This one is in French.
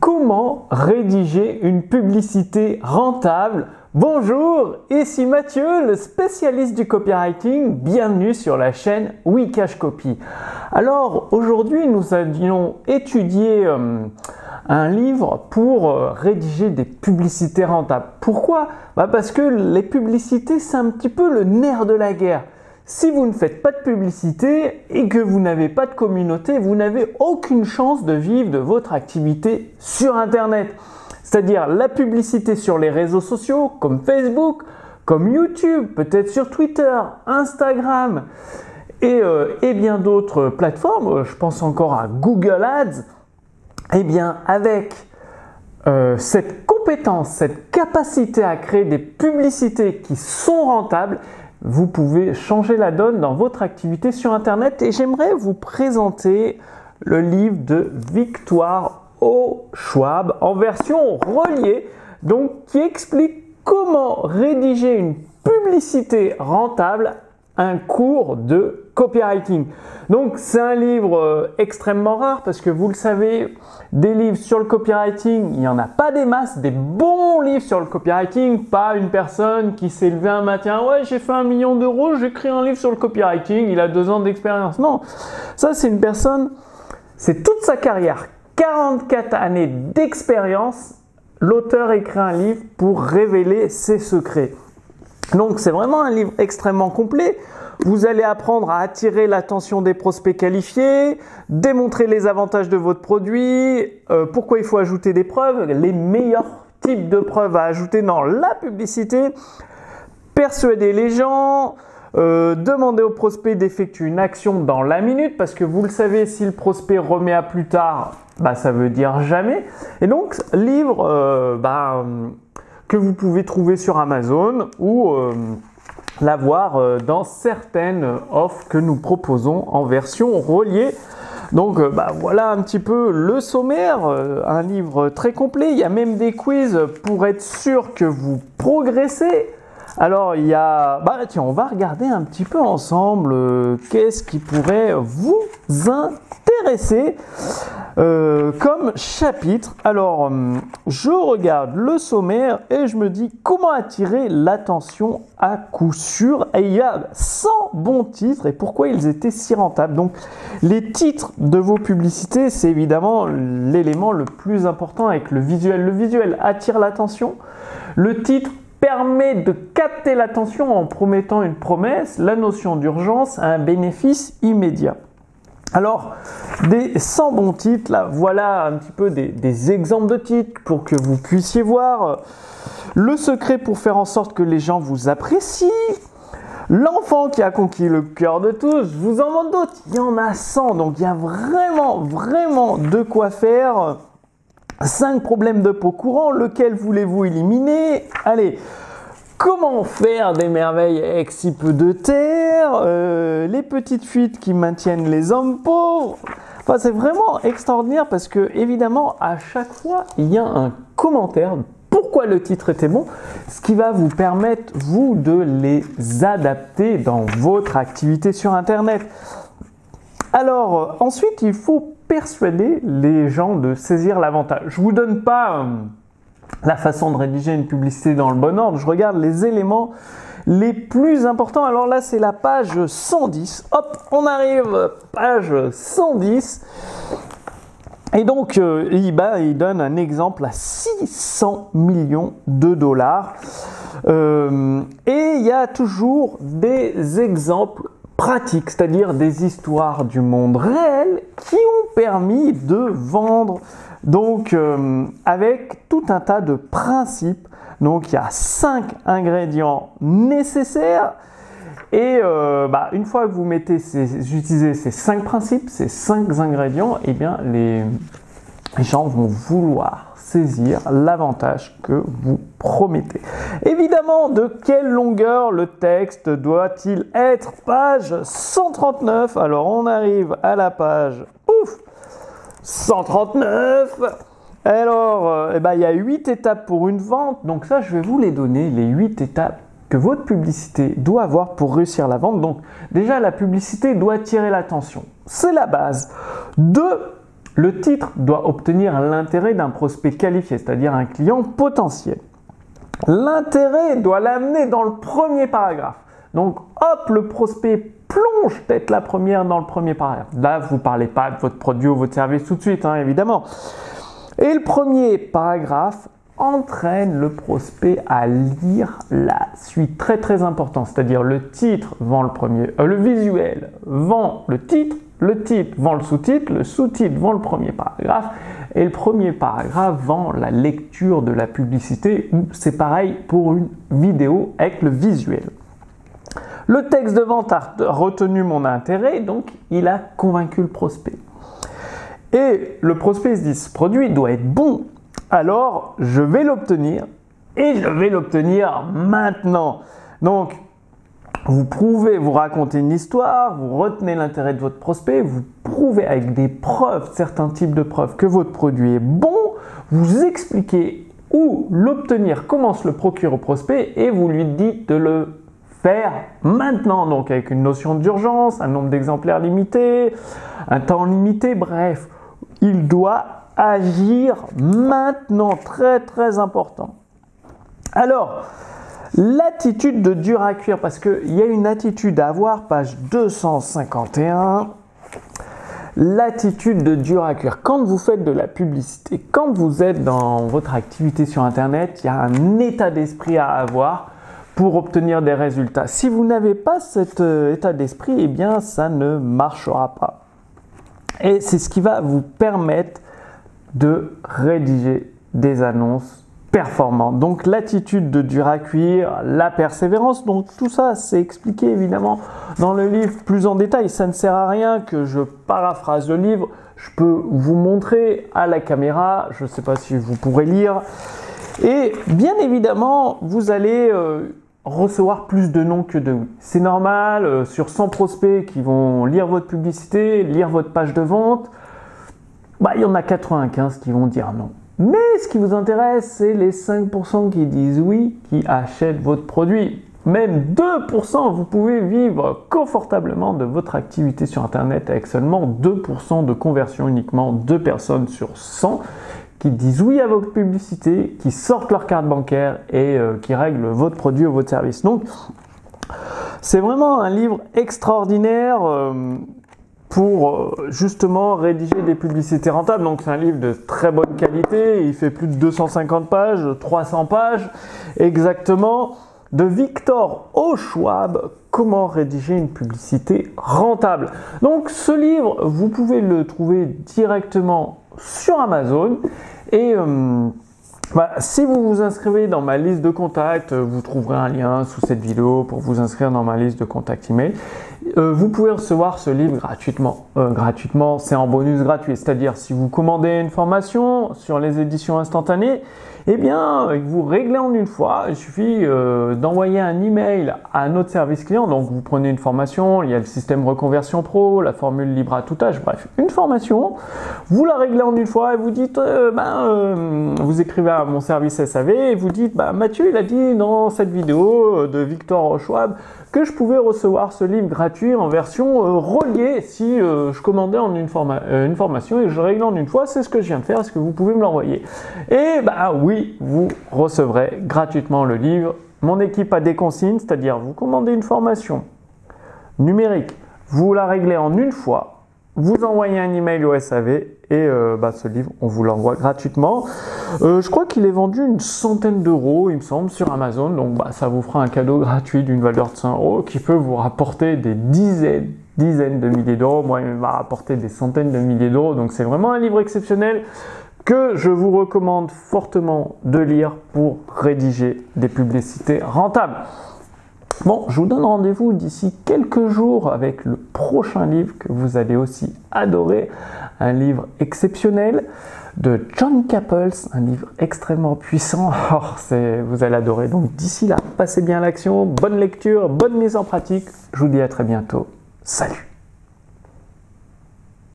Comment rédiger une publicité rentable? Bonjour, ici Mathieu, le spécialiste du copywriting. Bienvenue sur la chaîne Wikash Copy. Alors aujourd'hui, nous allions étudier un livre pour rédiger des publicités rentables. Pourquoi? Parce que les publicités, c'est un petit peu le nerf de la guerre. Si vous ne faites pas de publicité et que vous n'avez pas de communauté, vous n'avez aucune chance de vivre de votre activité sur Internet. C'est-à-dire la publicité sur les réseaux sociaux comme Facebook, comme YouTube, peut-être sur Twitter, Instagram et bien d'autres plateformes. Je pense encore à Google Ads. Eh bien, avec cette compétence, cette capacité à créer des publicités qui sont rentables, vous pouvez changer la donne dans votre activité sur Internet. Et j'aimerais vous présenter le livre de Victoire Schwab en version reliée, donc qui explique comment rédiger une publicité rentable, un cours de copywriting. Donc c'est un livre extrêmement rare parce que vous le savez, des livres sur le copywriting, il n'y en a pas des masses, des bons livres sur le copywriting, pas une personne qui s'est levée un matin, ouais j'ai fait 1 million d'euros, j'ai écrit un livre sur le copywriting, il a 2 ans d'expérience. Non, ça c'est une personne, c'est toute sa carrière, 44 années d'expérience, l'auteur écrit un livre pour révéler ses secrets. Donc c'est vraiment un livre extrêmement complet. Vous allez apprendre à attirer l'attention des prospects qualifiés, démontrer les avantages de votre produit, pourquoi il faut ajouter des preuves, les meilleurs types de preuves à ajouter dans la publicité, persuader les gens, demander au prospect d'effectuer une action dans la minute, parce que vous le savez, si le prospect remet à plus tard, ça veut dire jamais. Et donc, livre que vous pouvez trouver sur Amazon ou l'avoir dans certaines offres que nous proposons en version reliée. Donc voilà un petit peu le sommaire, un livre très complet. Il y a même des quiz pour être sûr que vous progressez. Alors il y a, tiens, on va regarder un petit peu ensemble qu'est-ce qui pourrait vous intéresser comme chapitre. Alors je regarde le sommaire et je me dis comment attirer l'attention à coup sûr. Et il y a 100 bons titres et pourquoi ils étaient si rentables. Donc les titres de vos publicités, c'est évidemment l'élément le plus important avec le visuel. Le visuel attire l'attention. Le titre permet de capter l'attention en promettant une promesse, la notion d'urgence a un bénéfice immédiat. Alors, des 100 bons titres, là, voilà un petit peu des exemples de titres pour que vous puissiez voir. Le secret pour faire en sorte que les gens vous apprécient. L'enfant qui a conquis le cœur de tous. Je vous en montre d'autres. Il y en a 100, donc il y a vraiment de quoi faire. 5 problèmes de peau courants, lequel voulez-vous éliminer? Allez, comment faire des merveilles avec si peu de terre? Les petites fuites qui maintiennent les hommes pauvres. Enfin, c'est vraiment extraordinaire parce que, évidemment, à chaque fois, il y a un commentaire. Pourquoi le titre était bon? Ce qui va vous permettre, vous, de les adapter dans votre activité sur Internet. Alors, ensuite, il faut persuader les gens de saisir l'avantage. Je ne vous donne pas la façon de rédiger une publicité dans le bon ordre. Je regarde les éléments les plus importants. Alors là, c'est la page 110. Hop, on arrive, page 110. Et donc, il donne un exemple à 600 millions de dollars. Et il y a toujours des exemples pratiques, c'est-à-dire des histoires du monde réel qui ont permis de vendre, donc avec tout un tas de principes. Donc il y a 5 ingrédients nécessaires et une fois que vous utilisez ces 5 principes, ces 5 ingrédients, eh bien les gens vont vouloir saisir l'avantage que vous promettez. Évidemment, de quelle longueur le texte doit-il être? Page 139. Alors, on arrive à la page 139. Alors, il y a 8 étapes pour une vente. Donc ça, je vais vous les donner, les 8 étapes que votre publicité doit avoir pour réussir la vente. Donc déjà, la publicité doit attirer l'attention. C'est la base. 2, Le titre doit obtenir l'intérêt d'un prospect qualifié, c'est-à-dire un client potentiel. L'intérêt doit l'amener dans le premier paragraphe. Donc, hop, le prospect plonge tête la première dans le premier paragraphe. Là, vous ne parlez pas de votre produit ou votre service tout de suite, hein, évidemment. Et le premier paragraphe entraîne le prospect à lire la suite. Très, très important. C'est-à-dire, le titre vend le premier, le visuel vend le titre vend le sous-titre vend le premier paragraphe, et le premier paragraphe vend la lecture de la publicité, ou c'est pareil pour une vidéo avec le visuel. Le texte de vente a retenu mon intérêt, donc il a convaincu le prospect. Et le prospect se dit, ce produit doit être bon, alors je vais l'obtenir, et je vais l'obtenir maintenant. Donc, vous racontez une histoire, vous retenez l'intérêt de votre prospect, vous prouvez avec des preuves, certains types de preuves, que votre produit est bon, vous expliquez où l'obtenir, comment se le procurer au prospect, et vous lui dites de le faire maintenant, donc avec une notion d'urgence, un nombre d'exemplaires limité, un temps limité, bref, il doit agir maintenant, très très important. Alors, l'attitude de dur à cuire, parce qu'il y a une attitude à avoir, page 251, l'attitude de dur à cuire. Quand vous faites de la publicité, quand vous êtes dans votre activité sur Internet, il y a un état d'esprit à avoir pour obtenir des résultats. Si vous n'avez pas cet état d'esprit, eh bien ça ne marchera pas. Et c'est ce qui va vous permettre de rédiger des annonces performantes. Donc l'attitude de dur à cuire, la persévérance, donc tout ça c'est expliqué évidemment dans le livre plus en détail. Ça ne sert à rien que je paraphrase le livre, je peux vous montrer à la caméra, je ne sais pas si vous pourrez lire. Et bien évidemment, vous allez recevoir plus de non que de oui. C'est normal, sur 100 prospects qui vont lire votre publicité, lire votre page de vente, il y en a 95 qui vont dire non. Mais ce qui vous intéresse, c'est les 5% qui disent oui, qui achètent votre produit. Même 2%, vous pouvez vivre confortablement de votre activité sur Internet avec seulement 2% de conversion, uniquement 2 personnes sur 100 qui disent oui à votre publicité, qui sortent leur carte bancaire et qui règlent votre produit ou votre service. Donc, c'est vraiment un livre extraordinaire pour justement rédiger des publicités rentables. Donc, c'est un livre de très bonne qualité. Il fait plus de 250 pages, 300 pages exactement, de Victor Schwab, comment rédiger une publicité rentable. Donc, ce livre, vous pouvez le trouver directement sur Amazon. Et si vous vous inscrivez dans ma liste de contacts, vous trouverez un lien sous cette vidéo pour vous inscrire dans ma liste de contacts email. Vous pouvez recevoir ce livre gratuitement. Gratuitement, c'est en bonus gratuit. C'est-à-dire, si vous commandez une formation sur les éditions instantanées, eh bien, vous réglez en une fois. Il suffit d'envoyer un email à notre service client. Donc, vous prenez une formation, il y a le système Reconversion Pro, la formule libre à tout âge, bref, une formation. Vous la réglez en une fois et vous dites, vous écrivez à mon service SAV et vous dites, Mathieu, il a dit dans cette vidéo de Victor Schwab que je pouvais recevoir ce livre gratuit en version reliée si je commandais en une formation et je réglais en une fois. C'est ce que je viens de faire. Est-ce que vous pouvez me l'envoyer? Et oui, vous recevrez gratuitement le livre. Mon équipe a des consignes, c'est-à-dire vous commandez une formation numérique, vous la réglez en une fois, vous envoyez un email au SAV et ce livre, on vous l'envoie gratuitement. Je crois qu'il est vendu une centaine d'euros, il me semble, sur Amazon. Donc, ça vous fera un cadeau gratuit d'une valeur de 100 € qui peut vous rapporter des dizaines de milliers d'euros. Moi, il m'a rapporté des centaines de milliers d'euros. Donc, c'est vraiment un livre exceptionnel que je vous recommande fortement de lire pour rédiger des publicités rentables. Bon, je vous donne rendez-vous d'ici quelques jours avec le prochain livre que vous allez aussi adorer, un livre exceptionnel de Jon Kaples, un livre extrêmement puissant. Vous allez adorer. Donc d'ici là, passez bien à l'action, bonne lecture, bonne mise en pratique. Je vous dis à très bientôt. Salut!